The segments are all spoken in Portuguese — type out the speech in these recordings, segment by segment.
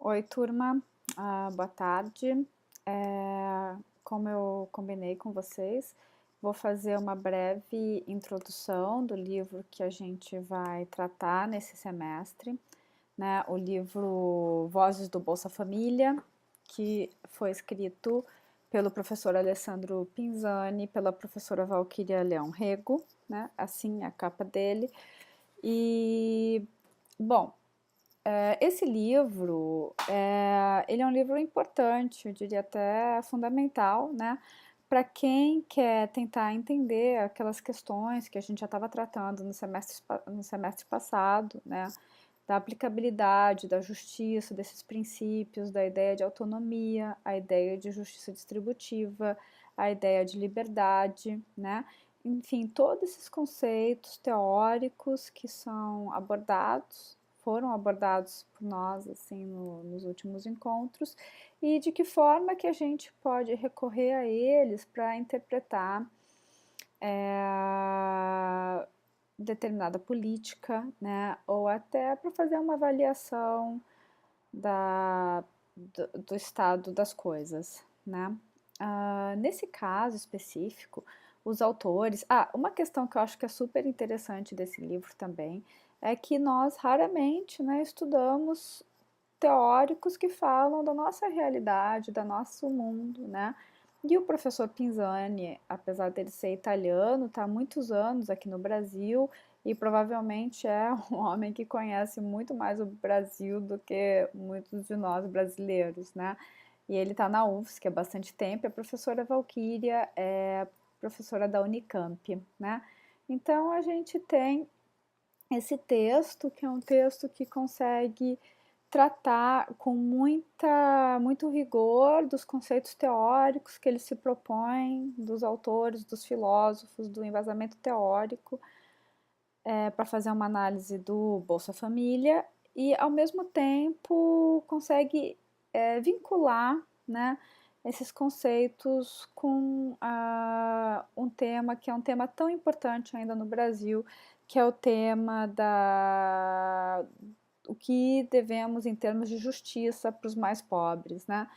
Oi, turma. Boa tarde. Como eu combinei com vocês, vou fazer uma breve introdução do livro que a gente vai tratar nesse semestre, né? O livro Vozes do Bolsa Família, que foi escrito pelo professor Alessandro Pinzani, e pela professora Valquíria Leão Rego, né? Assim a capa dele. E, bom, esse livro, ele é um livro importante, eu diria até fundamental, né, para quem quer tentar entender aquelas questões que a gente já estava tratando no semestre passado, né, da aplicabilidade, da justiça, desses princípios, da ideia de autonomia, a ideia de justiça distributiva, a ideia de liberdade, né, enfim, todos esses conceitos teóricos que são abordados foram abordados por nós assim nos últimos encontros e de que forma que a gente pode recorrer a eles para interpretar determinada política, né, ou até para fazer uma avaliação do estado das coisas, né. Nesse caso específico, os autores. Uma questão que eu acho que é super interessante desse livro também é que nós raramente, né, estudamos teóricos que falam da nossa realidade, do nosso mundo, né? E o professor Pinzani, apesar dele ser italiano, está há muitos anos aqui no Brasil e provavelmente é um homem que conhece muito mais o Brasil do que muitos de nós brasileiros, né? E ele está na UFSC há bastante tempo, a professora Valquíria é professora da Unicamp, né? Então a gente tem esse texto, que é um texto que consegue tratar com muito rigor dos conceitos teóricos que ele se propõe, dos autores, dos filósofos, do embasamento teórico, para fazer uma análise do Bolsa Família e, ao mesmo tempo, consegue vincular, né, esses conceitos com um tema que é um tema tão importante ainda no Brasil, que é o tema o que devemos em termos de justiça para os mais pobres, né?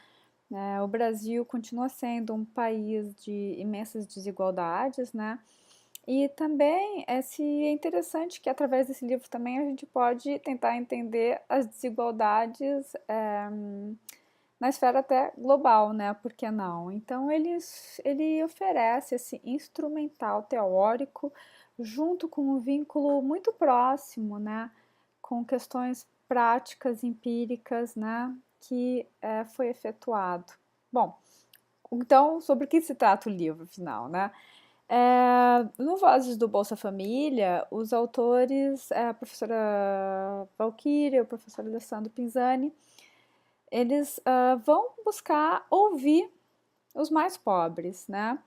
O Brasil continua sendo um país de imensas desigualdades, né? E também é interessante que através desse livro também a gente pode tentar entender as desigualdades na esfera até global, né? Por que não? Então ele oferece esse instrumental teórico junto com um vínculo muito próximo, né? Com questões práticas, empíricas, né? Que foi efetuado. Bom, então sobre o que se trata o livro, afinal, né? No Vozes do Bolsa Família, os autores, a professora Valquíria, o professor Alessandro Pinzani, eles vão buscar ouvir os mais pobres, né?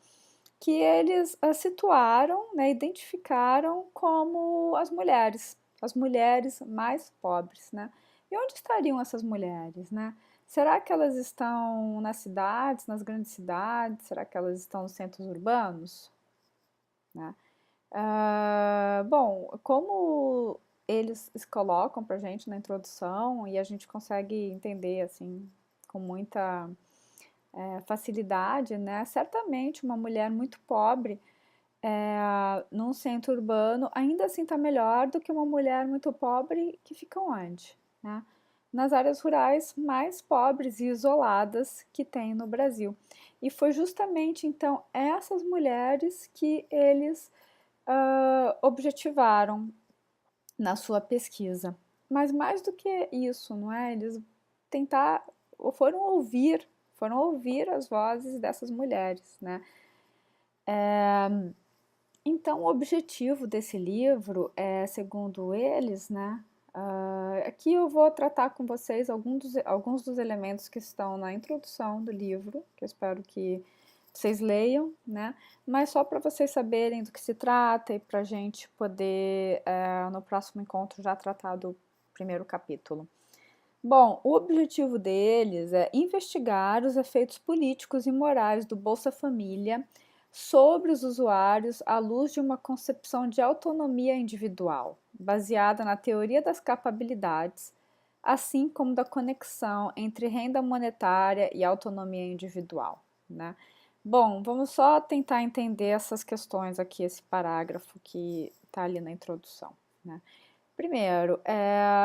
Que eles situaram, né, identificaram como as mulheres mais pobres, né? E onde estariam essas mulheres, né? Será que elas estão nas cidades, nas grandes cidades? Será que elas estão nos centros urbanos? Né? Bom, como eles colocam para a gente na introdução e a gente consegue entender assim com muita facilidade, né? Certamente uma mulher muito pobre num centro urbano ainda assim está melhor do que uma mulher muito pobre que fica onde, né? Nas áreas rurais mais pobres e isoladas que tem no Brasil. E foi justamente então essas mulheres que eles objetivaram na sua pesquisa. Mas mais do que isso, não é? Eles tentar foram ouvir as vozes dessas mulheres, né? Então, o objetivo desse livro é, segundo eles, né? Aqui eu vou tratar com vocês alguns dos elementos que estão na introdução do livro, que eu espero que vocês leiam, né? Mas só para vocês saberem do que se trata e para a gente poder, no próximo encontro, já tratar do primeiro capítulo. Bom, o objetivo deles é investigar os efeitos políticos e morais do Bolsa Família sobre os usuários à luz de uma concepção de autonomia individual, baseada na teoria das capabilidades, assim como da conexão entre renda monetária e autonomia individual, né? Bom, vamos só tentar entender essas questões aqui, esse parágrafo que está ali na introdução, né? Primeiro,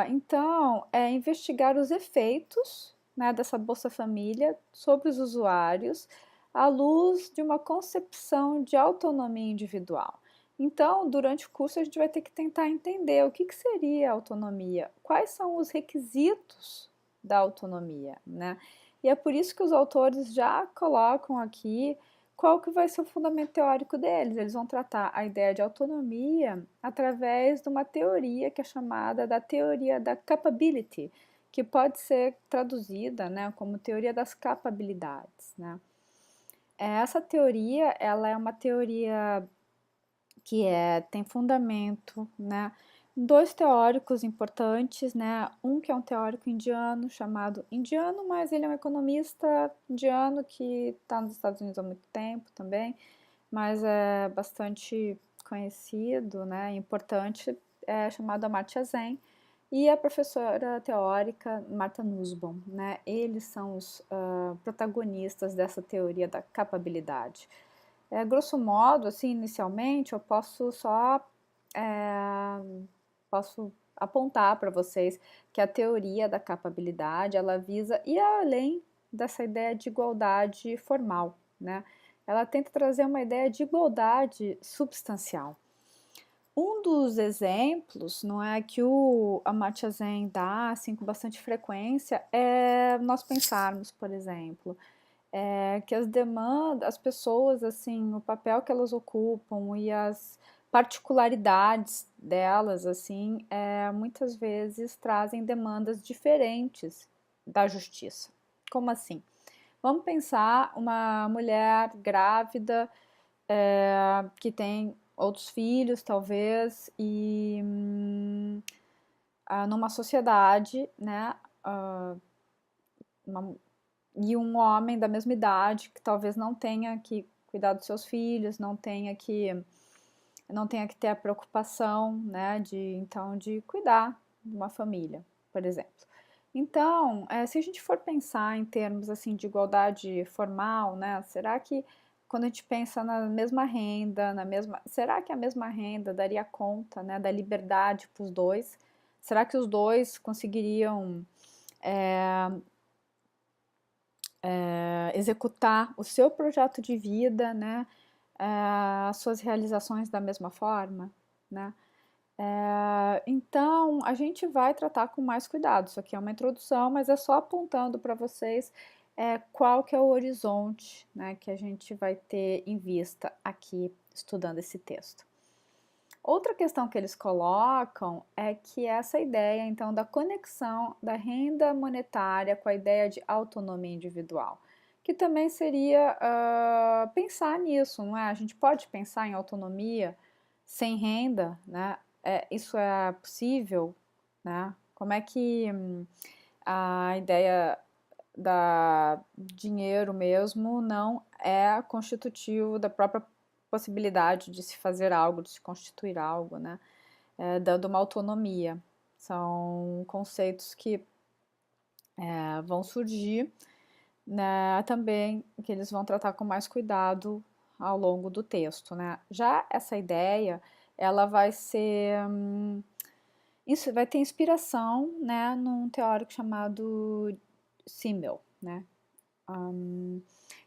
então, é investigar os efeitos, né, dessa Bolsa Família sobre os usuários à luz de uma concepção de autonomia individual. Então, durante o curso, a gente vai ter que tentar entender o que seria autonomia, quais são os requisitos da autonomia, né? E é por isso que os autores já colocam aqui qual que vai ser o fundamento teórico deles. Eles vão tratar a ideia de autonomia através de uma teoria que é chamada da teoria da capability, que pode ser traduzida, né, como teoria das capabilidades, né? Essa teoria, ela é uma teoria que tem fundamento, né, em dois teóricos importantes, né, um que é um teórico indiano chamado indiano, mas ele é um economista indiano que está nos Estados Unidos há muito tempo também, mas é bastante conhecido, né, importante, chamado Amartya Sen, e a professora teórica Martha Nussbaum, né, eles são os protagonistas dessa teoria da capabilidade. Grosso modo, assim, inicialmente, eu posso só é, posso apontar para vocês que a teoria da capabilidade ela visa ir além dessa ideia de igualdade formal, né? Ela tenta trazer uma ideia de igualdade substancial. Um dos exemplos, não é, que o Amartya Sen dá assim com bastante frequência é nós pensarmos, por exemplo, que as demandas, as pessoas, assim, o papel que elas ocupam e as particularidades delas, assim, muitas vezes trazem demandas diferentes da justiça. Como assim? Vamos pensar uma mulher grávida que tem outros filhos, talvez, e numa sociedade, né, uma e um homem da mesma idade que talvez não tenha que cuidar dos seus filhos, não tenha que ter a preocupação, né, de cuidar de uma família, por exemplo. Então, se a gente for pensar em termos assim de igualdade formal, né, será que quando a gente pensa na mesma renda, será que a mesma renda daria conta, né, da liberdade para os dois? Será que os dois conseguiriam executar o seu projeto de vida, né, as suas realizações da mesma forma, né? Então, a gente vai tratar com mais cuidado. Isso aqui é uma introdução, mas é só apontando para vocês qual que é o horizonte, né, que a gente vai ter em vista aqui estudando esse texto. Outra questão que eles colocam é que essa ideia, então, da conexão da renda monetária com a ideia de autonomia individual, que também seria pensar nisso, não é? A gente pode pensar em autonomia sem renda, né? Isso é possível, né? Como é que a ideia da dinheiro mesmo não é constitutivo da própria possibilidade de se fazer algo, de se constituir algo, né? Dando uma autonomia. São conceitos que vão surgir, né, também, que eles vão tratar com mais cuidado ao longo do texto, né? Já essa ideia, ela vai ser isso vai ter inspiração, né, num teórico chamado Simmel, né?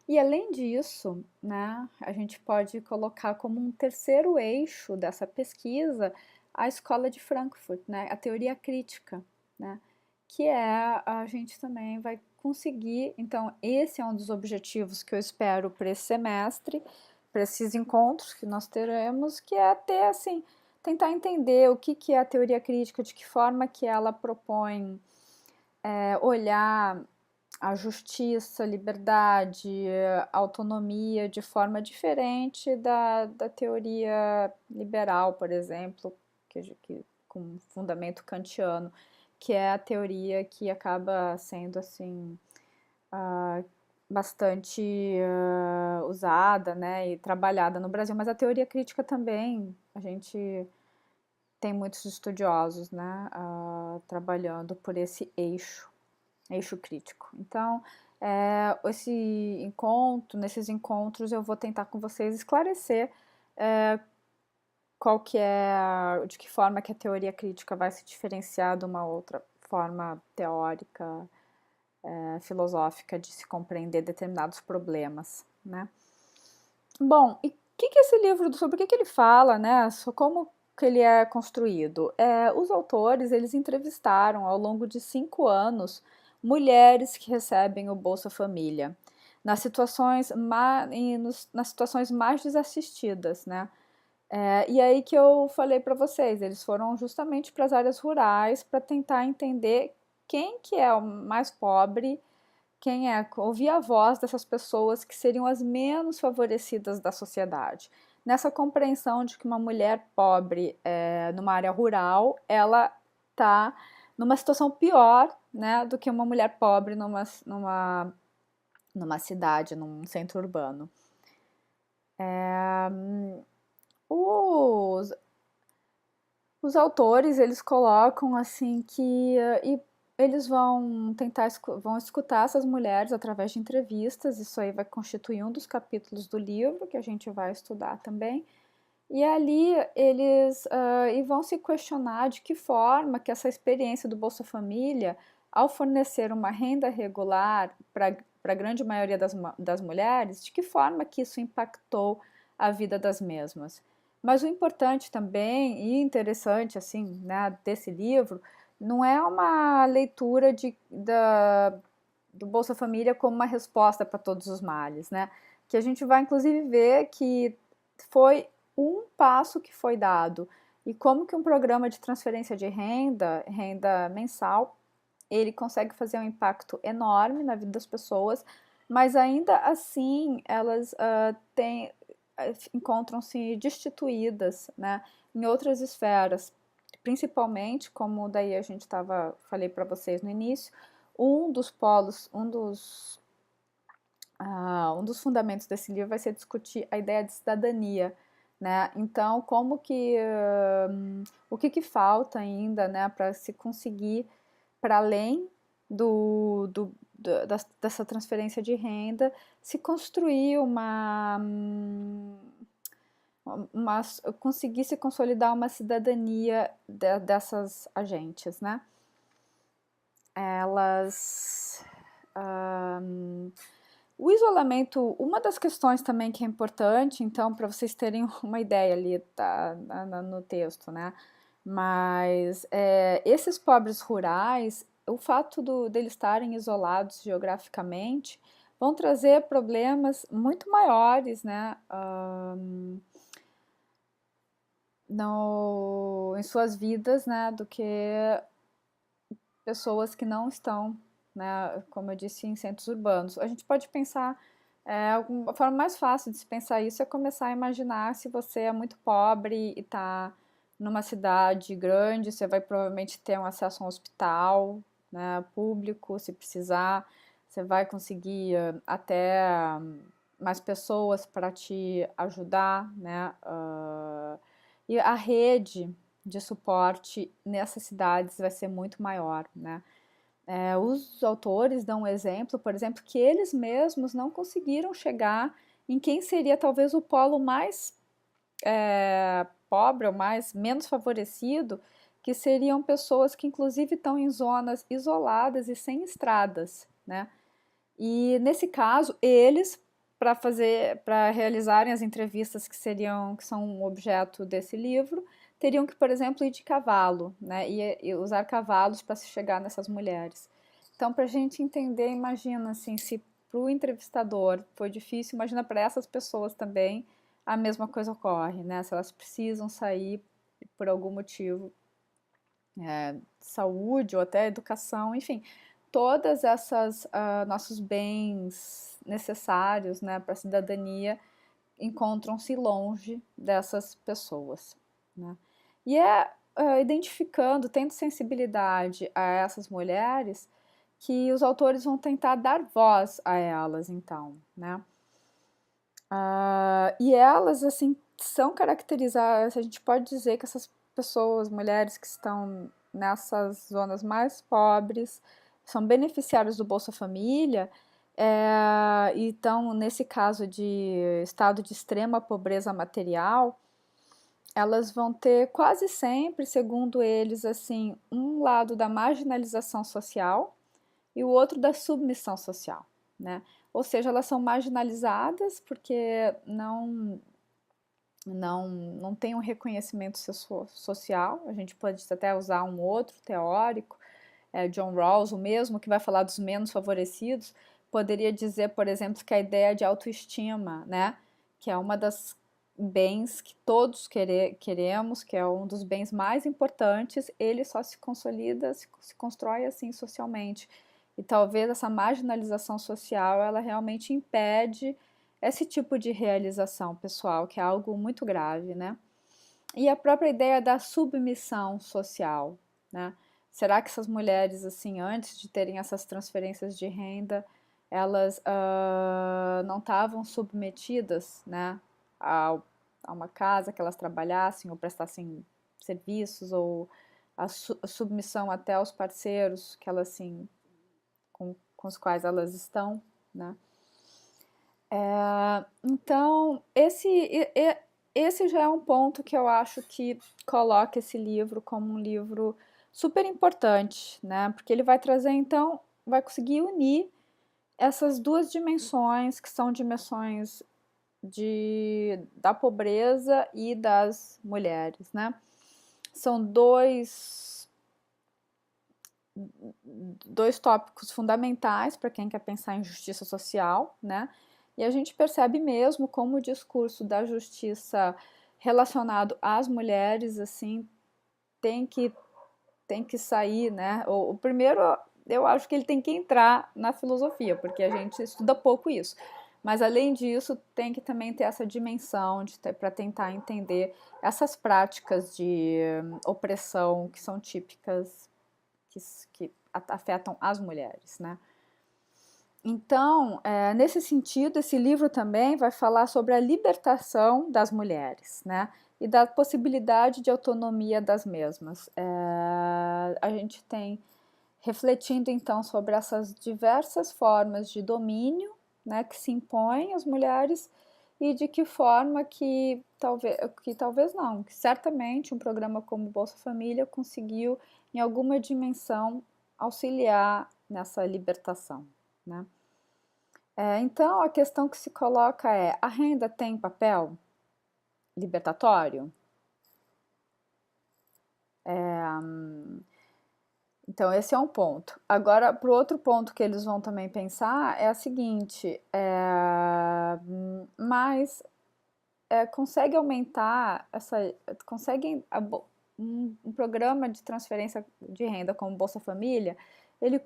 E além disso, né, a gente pode colocar como um terceiro eixo dessa pesquisa a escola de Frankfurt, né, a teoria crítica, né, que a gente também vai conseguir. Então, esse é um dos objetivos que eu espero para esse semestre, para esses encontros que nós teremos, que é ter, assim, tentar entender o que é a teoria crítica, de que forma que ela propõe olhar a justiça, liberdade, autonomia de forma diferente da teoria liberal, por exemplo, com fundamento kantiano, que é a teoria que acaba sendo assim bastante usada, né, e trabalhada no Brasil. Mas a teoria crítica também, a gente tem muitos estudiosos, né, trabalhando por esse eixo crítico. Então, nesses encontros eu vou tentar com vocês esclarecer de que forma que a teoria crítica vai se diferenciar de uma outra forma teórica, filosófica de se compreender determinados problemas, né? Bom, e que esse livro, sobre o que ele fala, né? Como que ele é construído? Os autores, eles entrevistaram ao longo de 5 anos mulheres que recebem o Bolsa Família nas situações mais desassistidas, né? E aí que eu falei para vocês, eles foram justamente para as áreas rurais para tentar entender quem que é o mais pobre, ouvir a voz dessas pessoas que seriam as menos favorecidas da sociedade. Nessa compreensão de que uma mulher pobre numa área rural, ela está numa situação pior, né, do que uma mulher pobre numa cidade, num centro urbano. Os, os autores, eles colocam assim que eles vão escutar essas mulheres através de entrevistas, isso aí vai constituir um dos capítulos do livro que a gente vai estudar também. E ali eles vão se questionar de que forma que essa experiência do Bolsa Família, ao fornecer uma renda regular para a grande maioria das mulheres, de que forma que isso impactou a vida das mesmas. Mas o importante também e interessante assim, né, desse livro não é uma leitura do Bolsa Família como uma resposta para todos os males, né? Que a gente vai inclusive ver que foi um passo que foi dado e como que um programa de transferência de renda mensal, ele consegue fazer um impacto enorme na vida das pessoas, mas ainda assim elas encontram-se destituídas, né, em outras esferas, principalmente, como daí falei para vocês no início, um dos fundamentos desse livro vai ser discutir a ideia de cidadania, né? Então, o que falta ainda, né, para se conseguir, para além dessa transferência de renda, se construir conseguir se consolidar uma cidadania dessas agentes, né? Elas o isolamento, uma das questões também que é importante, então, para vocês terem uma ideia ali, tá, no texto, né? Mas esses pobres rurais, o fato deles estarem isolados geograficamente, vão trazer problemas muito maiores, né? Em suas vidas, né? Do que pessoas que não estão, né, como eu disse, em centros urbanos. A gente pode pensar, a forma mais fácil de se pensar isso é começar a imaginar se você é muito pobre e está numa cidade grande, você vai provavelmente ter um acesso a um hospital, né, público, se precisar, você vai conseguir até mais pessoas para te ajudar, né, e a rede de suporte nessas cidades vai ser muito maior, né? Os autores dão um exemplo, por exemplo, que eles mesmos não conseguiram chegar em quem seria talvez o polo mais pobre ou menos favorecido, que seriam pessoas que inclusive estão em zonas isoladas e sem estradas, né? E nesse caso, eles para realizarem as entrevistas que são um objeto desse livro, teriam que, por exemplo, ir de cavalo, né, e usar cavalos para se chegar nessas mulheres. Então, para a gente entender, imagina assim, se para o entrevistador foi difícil, imagina para essas pessoas também a mesma coisa ocorre, né? Se elas precisam sair por algum motivo, saúde ou até educação, enfim, todas essas nossos bens necessários, né, para a cidadania encontram-se longe dessas pessoas, né? E identificando, tendo sensibilidade a essas mulheres, que os autores vão tentar dar voz a elas, então, né? E elas, assim, são caracterizadas, a gente pode dizer que essas pessoas, mulheres que estão nessas zonas mais pobres, são beneficiários do Bolsa Família, e estão, nesse caso de estado de extrema pobreza material, elas vão ter quase sempre, segundo eles, assim, um lado da marginalização social e o outro da submissão social, né? Ou seja, elas são marginalizadas porque não tem um reconhecimento social. A gente pode até usar um outro teórico, John Rawls, o mesmo, que vai falar dos menos favorecidos, poderia dizer, por exemplo, que a ideia de autoestima, né, que é uma das bens que todos queremos, que é um dos bens mais importantes, ele só se consolida, se constrói assim socialmente. E talvez essa marginalização social, ela realmente impede esse tipo de realização pessoal, que é algo muito grave, né? E a própria ideia da submissão social, né? Será que essas mulheres, assim, antes de terem essas transferências de renda, elas não estavam submetidas, né, a uma casa que elas trabalhassem ou prestassem serviços, ou a submissão até aos parceiros que elas, assim, com os quais elas estão, né? Então, esse já é um ponto que eu acho que coloca esse livro como um livro super importante, né? Porque ele vai trazer, então, vai conseguir unir essas duas dimensões, que são dimensões da pobreza e das mulheres, né? São dois tópicos fundamentais para quem quer pensar em justiça social, né? E a gente percebe mesmo como o discurso da justiça relacionado às mulheres, assim, tem que, tem que sair, né? O primeiro, eu acho que ele tem que entrar na filosofia, porque a gente estuda pouco isso. Mas, além disso, tem que também ter essa dimensão para tentar entender essas práticas de opressão que são típicas, que afetam as mulheres, né? Então, nesse sentido, esse livro também vai falar sobre a libertação das mulheres, né? E da possibilidade de autonomia das mesmas. A gente tem refletindo então sobre essas diversas formas de domínio, né, que se impõem às mulheres, e de que forma que talvez não, que certamente um programa como o Bolsa Família conseguiu em alguma dimensão auxiliar nessa libertação, né? Então, a questão que se coloca é: a renda tem papel libertatório? Então, esse é um ponto. Agora, para o outro ponto que eles vão também pensar é a seguinte: mas consegue aumentar consegue um programa de transferência de renda como Bolsa Família, ele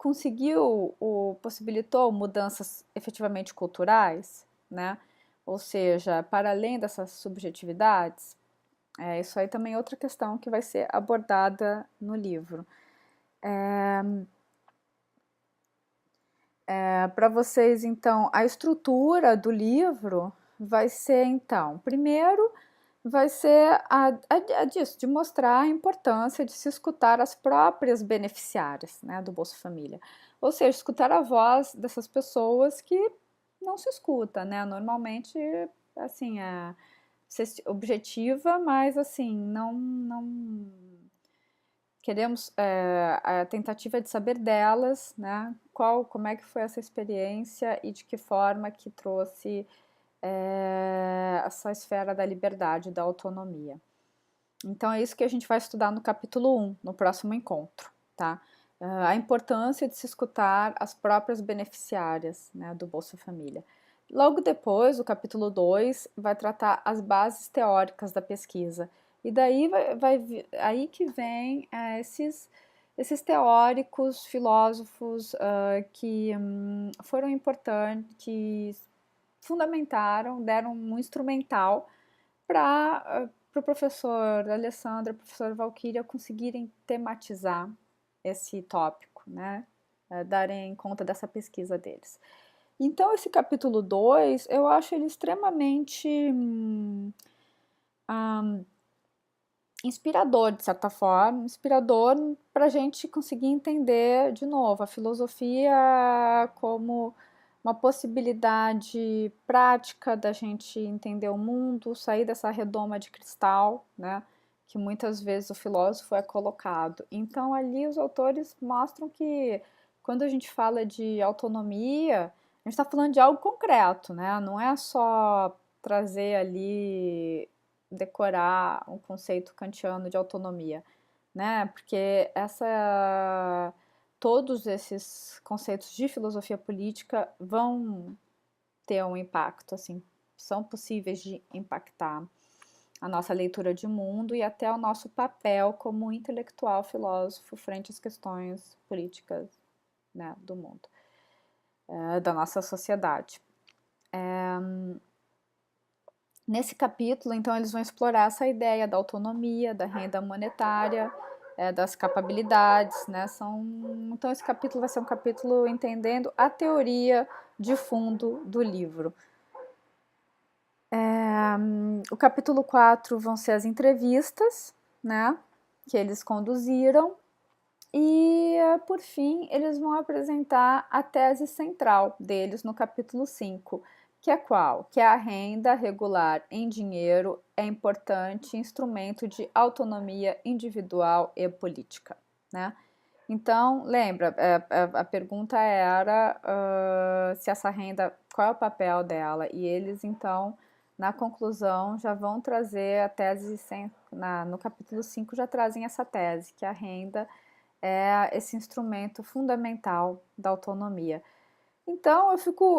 possibilitou mudanças efetivamente culturais, né? Ou seja, para além dessas subjetividades, isso aí também é outra questão que vai ser abordada no livro. Para vocês, então, a estrutura do livro vai ser, então, primeiro vai ser a disso, de mostrar a importância de se escutar as próprias beneficiárias, né, do Bolsa Família. Ou seja, escutar a voz dessas pessoas que não se escuta, né? Normalmente, assim, objetiva, mas assim, não queremos a tentativa de saber delas, né? Como é que foi essa experiência e de que forma que trouxe essa esfera da liberdade, da autonomia. Então é isso que a gente vai estudar no capítulo 1, no próximo encontro, tá? A importância de se escutar as próprias beneficiárias, né, do Bolsa Família. Logo depois, o capítulo 2 vai tratar as bases teóricas da pesquisa. E daí aí que vem esses teóricos, filósofos que foram importantes, que fundamentaram, deram um instrumental para o professor Alessandra, professor Valquíria conseguirem tematizar esse tópico, né? Darem conta dessa pesquisa deles. Então, esse capítulo 2 eu acho ele extremamente inspirador, de certa forma, inspirador para a gente conseguir entender de novo a filosofia como uma possibilidade prática da gente entender o mundo, sair dessa redoma de cristal, né? Que muitas vezes o filósofo é colocado. Então, ali os autores mostram que quando a gente fala de autonomia, a gente está falando de algo concreto, né? Não é só trazer ali, decorar um conceito kantiano de autonomia, né? Porque todos esses conceitos de filosofia política vão ter um impacto, assim, são possíveis de impactar a nossa leitura de mundo e até o nosso papel como intelectual filósofo frente às questões políticas, né, do mundo, da nossa sociedade. Nesse capítulo, então, eles vão explorar essa ideia da autonomia, da renda monetária, das capabilidades, né? Então, esse capítulo vai ser um capítulo entendendo a teoria de fundo do livro. O capítulo 4 vão ser as entrevistas, né? Que eles conduziram. E, por fim, eles vão apresentar a tese central deles no capítulo 5, que é qual? Que a renda regular em dinheiro é importante instrumento de autonomia individual e política, né? Então, lembra, a pergunta era se essa renda, qual é o papel dela? E eles, então, na conclusão, já vão trazer a tese, no capítulo 5 já trazem essa tese, que a renda é esse instrumento fundamental da autonomia. Então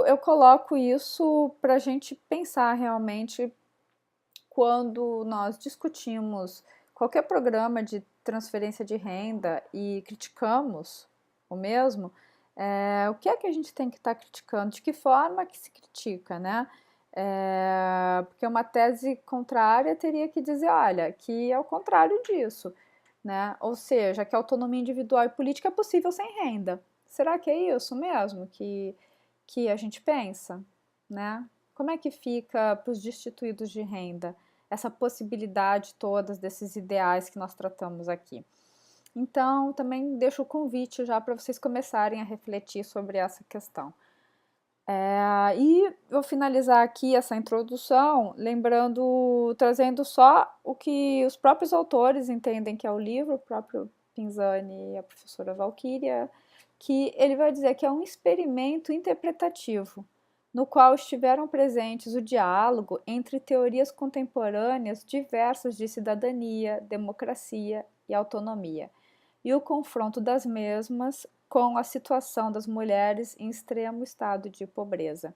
eu coloco isso para a gente pensar realmente quando nós discutimos qualquer programa de transferência de renda e criticamos o mesmo, o que é que a gente tem que estar criticando? De que forma que se critica, né? Porque uma tese contrária teria que dizer, olha, que é o contrário disso, né? Ou seja, que a autonomia individual e política é possível sem renda. Será que é isso mesmo que a gente pensa, né? Como é que fica para os destituídos de renda essa possibilidade todas desses ideais que nós tratamos aqui? Então, também deixo o convite já para vocês começarem a refletir sobre essa questão. E vou finalizar aqui essa introdução, trazendo só o que os próprios autores entendem que é o livro, o próprio Pinzani e a professora Valquíria, que ele vai dizer que é um experimento interpretativo, no qual estiveram presentes o diálogo entre teorias contemporâneas diversas de cidadania, democracia e autonomia, e o confronto das mesmas com a situação das mulheres em extremo estado de pobreza.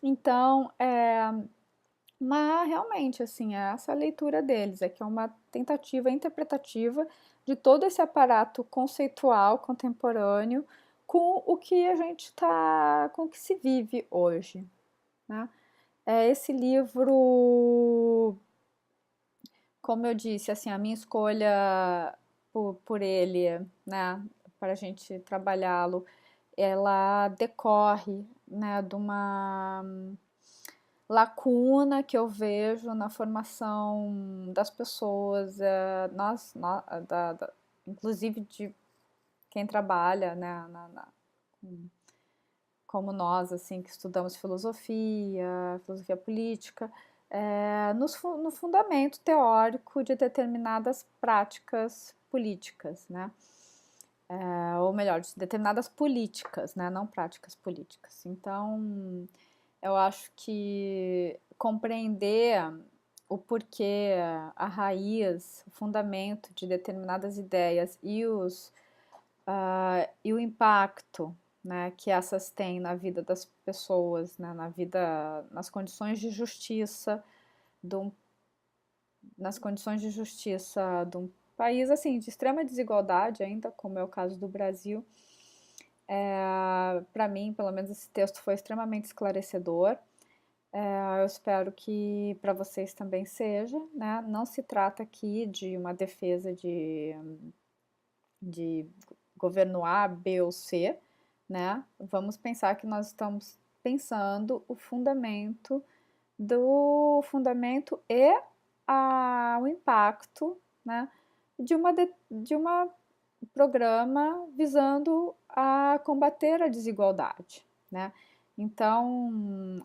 Então, realmente, assim, essa leitura deles, que é uma tentativa interpretativa de todo esse aparato conceitual contemporâneo com o que a gente está, com o que se vive hoje, né? Esse livro, como eu disse, assim, a minha escolha por ele, né, para a gente trabalhá-lo, ela decorre, né, de uma lacuna que eu vejo na formação das pessoas, inclusive de quem trabalha, né, como nós, assim, que estudamos filosofia política, no fundamento teórico de determinadas práticas políticas, né? Ou melhor, de determinadas políticas, né? Não práticas políticas. Então, eu acho que compreender o porquê, a raiz, o fundamento de determinadas ideias e o impacto, né, que essas têm na vida das pessoas, né, nas condições de justiça de um, nas condições de justiça de um país assim de extrema desigualdade ainda, como é o caso do Brasil. Para mim, pelo menos, esse texto foi extremamente esclarecedor. Eu espero que para vocês também seja, né? Não se trata aqui de uma defesa de governo A, B ou C, né? Vamos pensar que nós estamos pensando o fundamento e o impacto né, de uma programa visando a combater a desigualdade, né. Então,